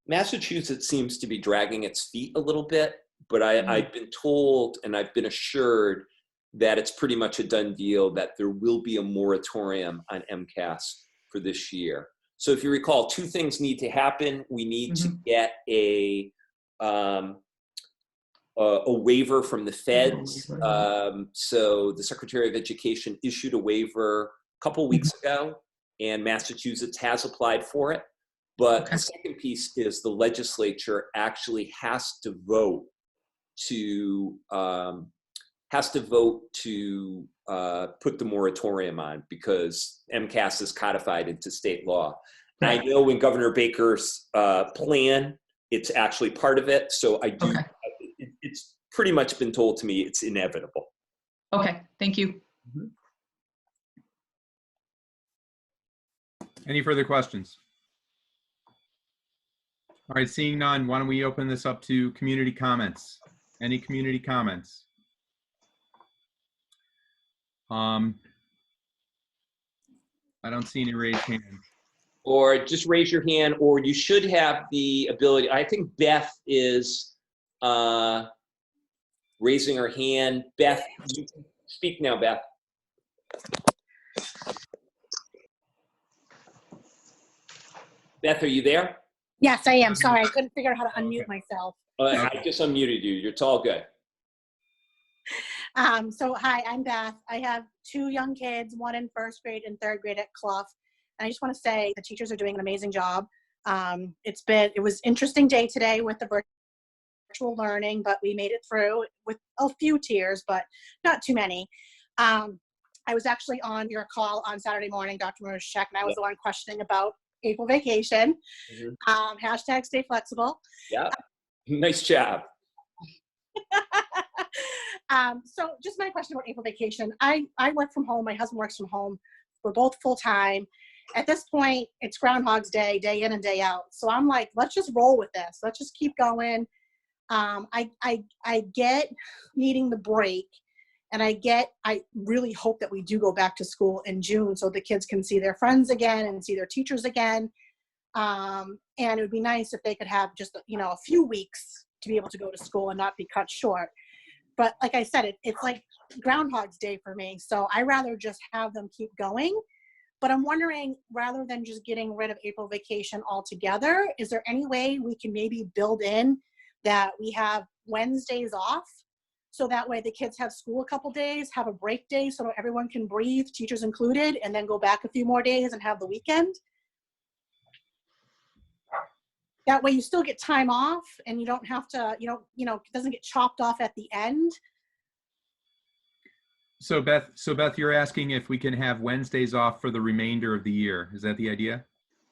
Massachusetts seems to be dragging its feet a little bit, but I've been told and I've been assured that it's pretty much a done deal that there will be a moratorium on MCAS for this year. So if you recall, two things need to happen. We need to get a waiver from the feds. So the Secretary of Education issued a waiver a couple weeks ago, and Massachusetts has applied for it. But the second piece is the legislature actually has to vote to put the moratorium on, because MCAS is codified into state law. And I know in Governor Baker's plan, it's actually part of it. So I do. It's pretty much been told to me it's inevitable. Okay, thank you. Any further questions? All right, seeing none, why don't we open this up to community comments? Any community comments? I don't see any raised hands. Or just raise your hand, or you should have the ability. I think Beth is raising her hand. Beth, you can speak now, Beth. Beth, are you there? Yes, I am. Sorry, I couldn't figure out how to unmute myself. I just unmuted you. It's all good. So hi, I'm Beth. I have two young kids, one in first grade and third grade at Clough. And I just want to say the teachers are doing an amazing job. It was an interesting day today with the virtual learning, but we made it through with a few tears, but not too many. I was actually on your call on Saturday morning, Dr. Marushek, and I was the one questioning about April vacation. Hashtag stay flexible. Yeah, nice job. So just my question about April vacation. I work from home. My husband works from home. We're both full-time. At this point, it's Groundhog's Day, day in and day out. So I'm like, let's just roll with this. Let's just keep going. I get needing the break, and I really hope that we do go back to school in June so the kids can see their friends again and see their teachers again. And it would be nice if they could have just, a few weeks to be able to go to school and not be cut short. But like I said, it's like Groundhog's Day for me. So I rather just have them keep going. But I'm wondering, rather than just getting rid of April vacation altogether, is there any way we can maybe build in that we have Wednesdays off? So that way the kids have school a couple days, have a break day so everyone can breathe, teachers included, and then go back a few more days and have the weekend. That way you still get time off and you don't have to, it doesn't get chopped off at the end. So Beth, you're asking if we can have Wednesdays off for the remainder of the year. Is that the idea?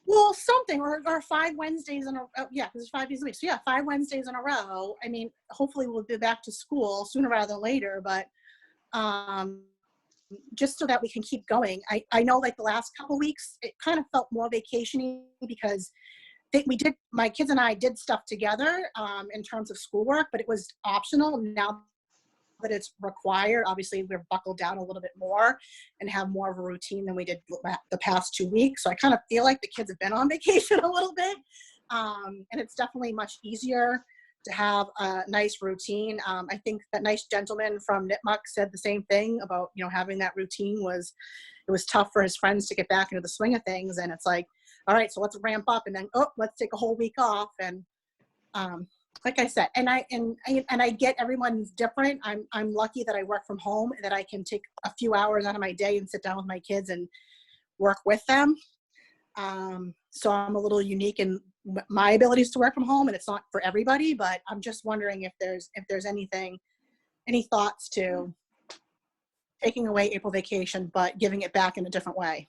Well, something, or 5 Wednesdays in a row. Yeah, because there's 5 days a week. So yeah, 5 Wednesdays in a row. I mean, hopefully we'll be back to school sooner rather than later, but just so that we can keep going. I know like the last couple weeks, it kind of felt more vacation-y because my kids and I did stuff together in terms of schoolwork, but it was optional. Now that it's required, obviously we're buckled down a little bit more and have more of a routine than we did the past 2 weeks. So I kind of feel like the kids have been on vacation a little bit. And it's definitely much easier to have a nice routine. I think that nice gentleman from Nipmuc said the same thing about, having that routine it was tough for his friends to get back into the swing of things. And it's like, all right, so let's ramp up and then, let's take a whole week off. And like I said, and I get everyone's different. I'm lucky that I work from home and that I can take a few hours out of my day and sit down with my kids and work with them. So I'm a little unique in my abilities to work from home, and it's not for everybody, but I'm just wondering if there's any thoughts to taking away April vacation, but giving it back in a different way.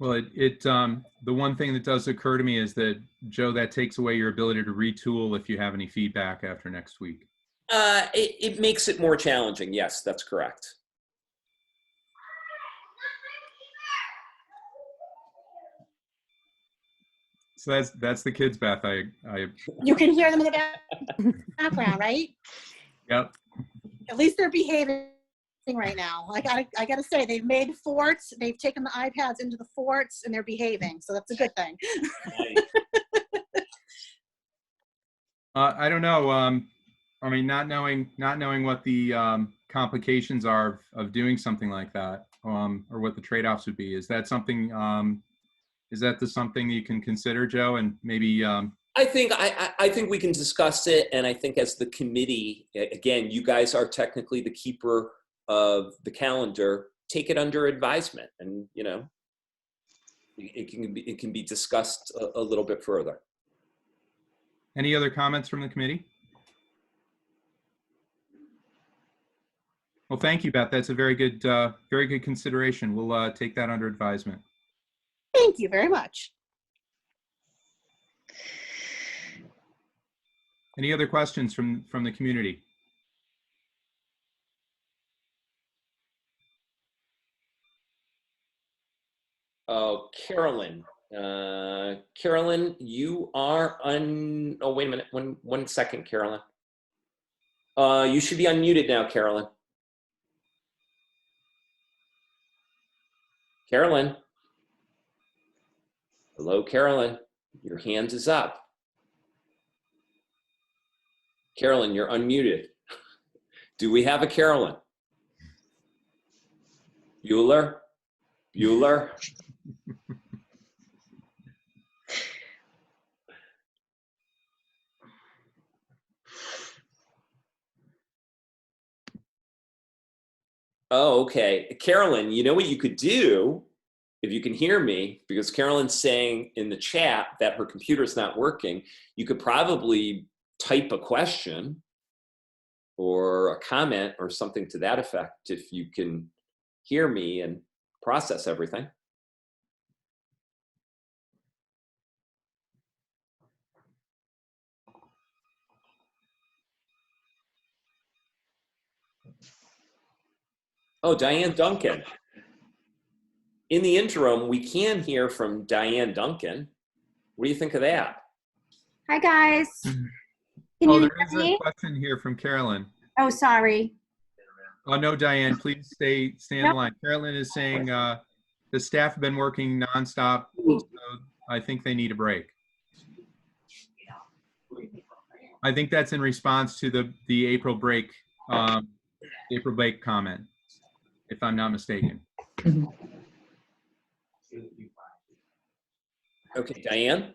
Well, the one thing that does occur to me is that, Joe, that takes away your ability to retool if you have any feedback after next week. It makes it more challenging. Yes, that's correct. So that's the kids, Beth. You can hear them in the background, right? Yep. At least they're behaving right now. I gotta say, they've made forts. They've taken the iPads into the forts, and they're behaving. So that's a good thing. I don't know. I mean, not knowing what the complications are of doing something like that, or what the trade-offs would be. Is that something? Is that something you can consider, Joe? And maybe. I think we can discuss it, and I think as the committee, again, you guys are technically the keeper of the calendar. Take it under advisement, and it can be discussed a little bit further. Any other comments from the committee? Well, thank you, Beth. That's a very good consideration. We'll take that under advisement. Thank you very much. Any other questions from the community? Oh, Carolyn. Carolyn, you are oh, wait a minute. One second, Carolyn. You should be unmuted now, Carolyn. Carolyn. Hello, Carolyn. Your hand is up. Carolyn, you're unmuted. Do we have a Carolyn? Bueller? Bueller? Oh, okay. Carolyn, you know what you could do if you can hear me, because Carolyn's saying in the chat that her computer's not working. You could probably type a question or a comment or something to that effect if you can hear me and process everything. Oh, Diane Duncan. In the interim, we can hear from Diane Duncan. What do you think of that? Hi, guys. Can Oh, you there is hear me? a question here from Carolyn. Oh, sorry. Oh, no, Diane, please stay on the line. Carolyn is saying the staff have been working nonstop, so I think they need a break. I think that's in response to the April break comment, if I'm not mistaken. Okay, Diane?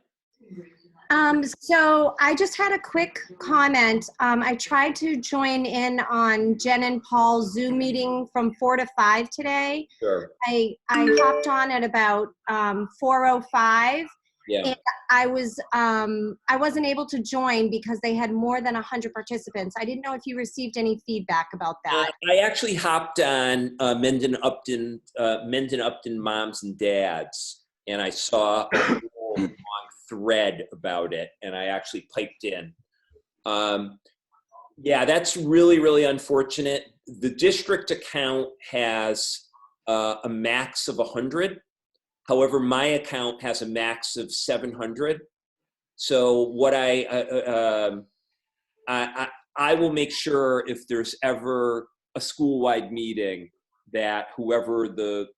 So I just had a quick comment. I tried to join in on Jen and Paul's Zoom meeting from 4 to 5 today. Sure. I hopped on at about 4:05. Yeah. And I wasn't able to join because they had more than 100 participants. I didn't know if you received any feedback about that. I actually hopped on Mendon-Upton Moms and Dads, and I saw a whole long thread about it, and I actually piped in. Yeah, that's really, really unfortunate. The district account has a max of 100. However, my account has a max of 700. So what I will make sure if there's ever a school-wide meeting that whoever the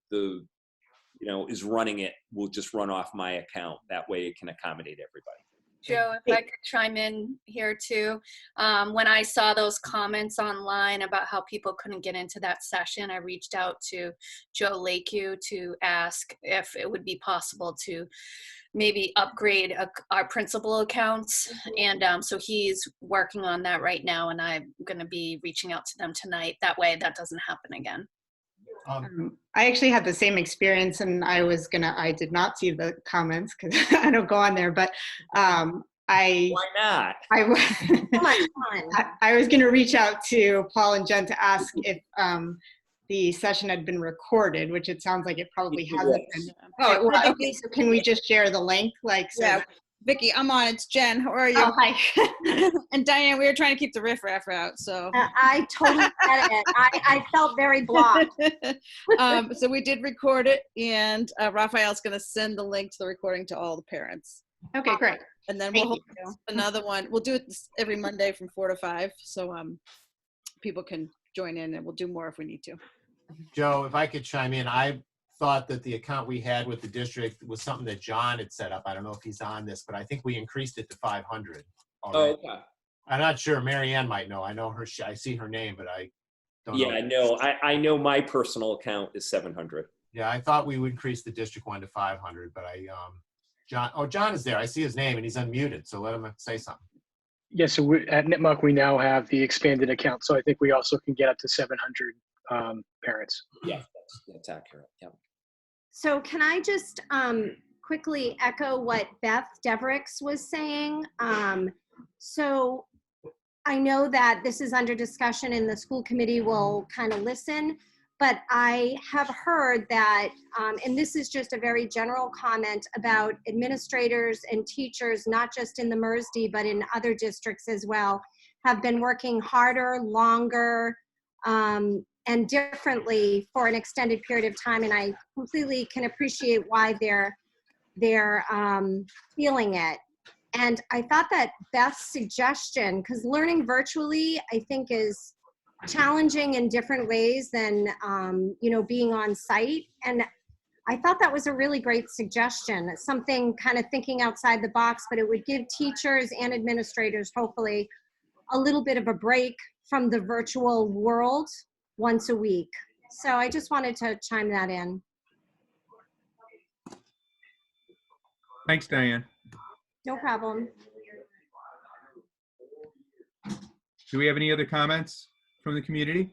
is running it will just run off my account. That way it can accommodate everybody. Joe, if I could chime in here too. When I saw those comments online about how people couldn't get into that session, I reached out to Joe Lakeview to ask if it would be possible to maybe upgrade our principal accounts. And so he's working on that right now, and I'm going to be reaching out to them tonight. That way that doesn't happen again. I actually had the same experience, and I did not see the comments because I don't go on there, but why not? I was going to reach out to Paul and Jen to ask if the session had been recorded, which it sounds like it probably It hasn't was. been. Oh, it was. Okay, so can we just share the link? Like, so Yeah, Vicky, I'm on. It's Jen. How are you? Oh, hi. And Diane, we were trying to keep the riffraff out, so. I totally get it. I felt very blocked. So we did record it, and Raphael's going to send the link to the recording to all the parents. Okay, great. And then Thank we'll you. hold another one. We'll do it every Monday from 4 to 5, so people can join in, and we'll do more if we need to. Joe, if I could chime in, I thought that the account we had with the district was something that John had set up. I don't know if he's on this, but I think we increased it to 500 already. Oh, okay. I'm not sure. Mary Ann might know. I know her. I see her name, but I don't know. Yeah, I know. I know my personal account is 700. Yeah, I thought we would increase the district one to 500, but John is there. I see his name and he's unmuted, so let him say something. Yes, so at Nipmuc, we now have the expanded account, so I think we also can get up to 700 parents. Yeah, that's accurate. Yeah. So can I just quickly echo what Beth Devericks was saying? So I know that this is under discussion and the school committee will kind of listen, but I have heard that, and this is just a very general comment about administrators and teachers, not just in the MERSD, but in other districts as well, have been working harder, longer, and differently for an extended period of time. And I completely can appreciate why they're feeling it. And I thought that Beth's suggestion, because learning virtually, I think is challenging in different ways than, being on site. And I thought that was a really great suggestion. It's something kind of thinking outside the box, but it would give teachers and administrators, hopefully, a little bit of a break from the virtual world once a week. So I just wanted to chime that in. Thanks, Diane. No problem. Do we have any other comments from the community?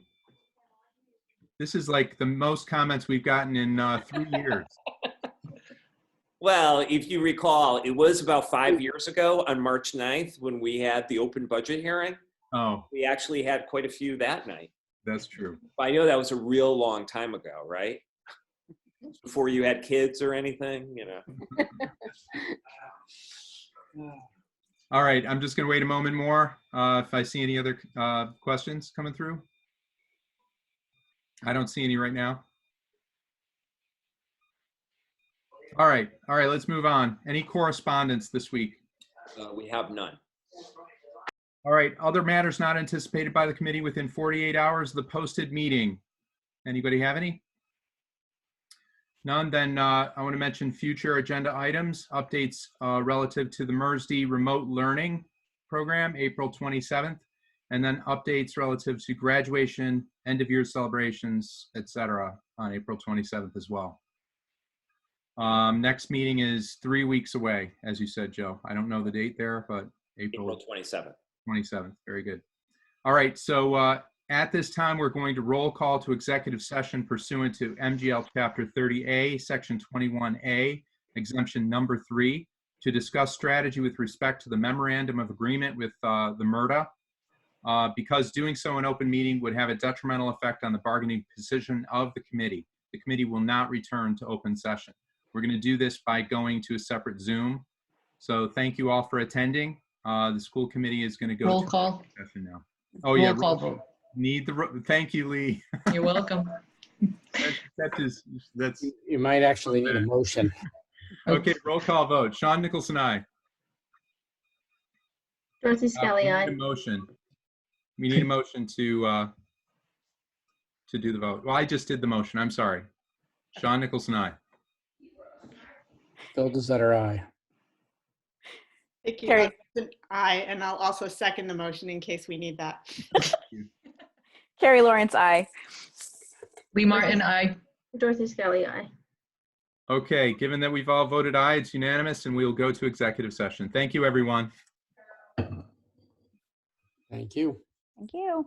This is like the most comments we've gotten in 3 years. Well, if you recall, it was about 5 years ago on March 9th when we had the open budget hearing. Oh, We actually had quite a few that night. that's true. I know that was a real long time ago, right? Before you had kids or anything, All right, I'm just going to wait a moment more if I see any other questions coming through. I don't see any right now. All right, let's move on. Any correspondence this week? We have none. All right, other matters not anticipated by the committee within 48 hours of the posted meeting. Anybody have any? None, then I want to mention future agenda items, updates relative to the MERSD remote learning program, April 27th, and then updates relative to graduation, end of year celebrations, etc. on April 27th as well. Next meeting is 3 weeks away, as you said, Joe. I don't know the date there, but April 27th. 27th, very good. All right, so at this time, we're going to roll call to executive session pursuant to MGL Chapter 30A, Section 21A, exemption number 3, to discuss strategy with respect to the memorandum of agreement with the MRTA, because doing so in open meeting would have a detrimental effect on the bargaining position of the committee. The committee will not return to open session. We're going to do this by going to a separate Zoom. So thank you all for attending. The school committee is going to go Roll to call. session now. Oh yeah, Roll call vote. need the thank you, Lee. You're welcome. That's You might actually need a motion. okay. Roll call vote. Sean Nicholson, aye. Dorothy Skelly, We aye. need a motion. We need a motion to do the vote. Well, I just did the motion. I'm sorry. Sean Nicholson, aye. Phil Desutter, aye. Vicky, Carrie. aye, and I'll also second the motion in case we need that. Carrie Lawrence, aye. Lee Martin, aye. Dorothy Skelly, aye. Okay, given that we've all voted aye, it's unanimous, and we will go to executive session. Thank you, everyone. Thank you. Thank you.